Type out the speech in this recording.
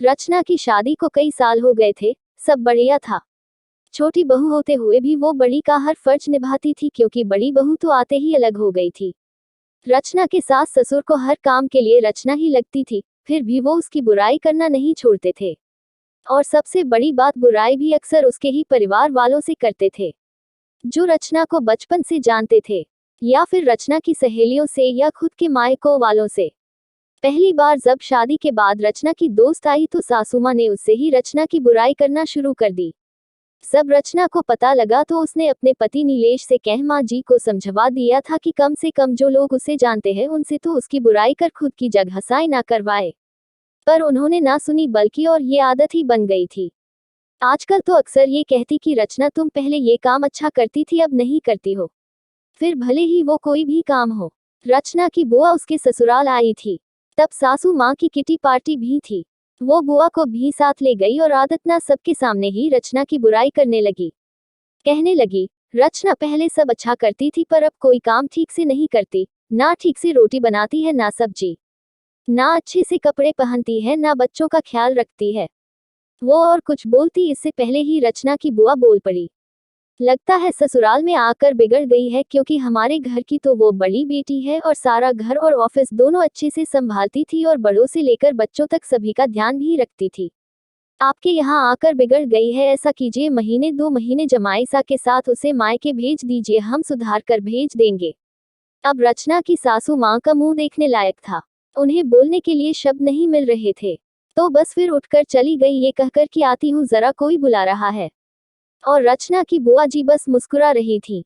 रचना की शादी को कई साल हो गए थे, सब बढ़िया था। छोटी बहू होते हुए भी वो बड़ी का हर फर्ज निभाती थी क्योंकि बड़ी बहू तो आते ही अलग हो गई थी। रचना के सास ससुर को हर काम के लिए रचना ही लगती थी, फिर भी वो उसकी बुराई करना नहीं छोड़ते थे। और सबसे बड़ी बात, बुराई भी अक्सर उसके ही परिवार वालों से करते थे, जो रचना को बचपन से जानते थे, या फिर रचना की सहेलियों से या खुद के मायको वालों से। पहली बार जब शादी के बाद रचना की दोस्त आई तो सासू मां ने उससे ही रचना की बुराई करना शुरू कर दी। जब रचना को पता लगा तो उसने अपने पति नीलेश से कह मां जी को समझवा दिया था कि कम से कम जो लोग उसे जानते हैं उनसे तो उसकी बुराई कर खुद की जगह हसाई ना करवाए। पर उन्होंने ना सुनी, बल्कि और ये आदत ही बन गई थी। आजकल तो अक्सर ये कहती कि रचना तुम पहले ये काम अच्छा करती थी, अब नहीं करती हो, फिर भले ही वो कोई भी काम हो। रचना की बुआ उसके ससुराल आई थी, तब सासू माँ की किटी पार्टी भी थी। वो बुआ को भी साथ ले गई और आदतना सबके सामने ही रचना की बुराई करने लगी। कहने लगी, रचना पहले सब अच्छा करती थी पर अब कोई काम ठीक से नहीं करती, ना ठीक से रोटी बनाती है, ना सब्जी, ना अच्छे से कपड़े पहनती है, ना बच्चों का ख्याल रखती है। वो और कुछ बोलती इससे पहले ही रचना की बुआ बोल पड़ी, लगता है ससुराल में आकर बिगड़ गई है, क्योंकि हमारे घर की तो वो बड़ी बेटी है और सारा घर और ऑफिस दोनों अच्छे से संभालती थी और बड़ों से लेकर बच्चों तक सभी का ध्यान भी रखती थी। आपके यहाँ आकर बिगड़ गई है। ऐसा कीजिए, महीने 2 महीने जमाईसा के साथ उसे मायके भेज दीजिए, हम सुधार कर भेज देंगे। अब रचना की सासू माँ का मुंह देखने लायक था, उन्हें बोलने के लिए शब्द नहीं मिल रहे थे, तो बस फिर उठकर चली गई ये कहकर कि आती हूँ, जरा कोई बुला रहा है। और रचना की बुआ जी बस मुस्कुरा रही थी।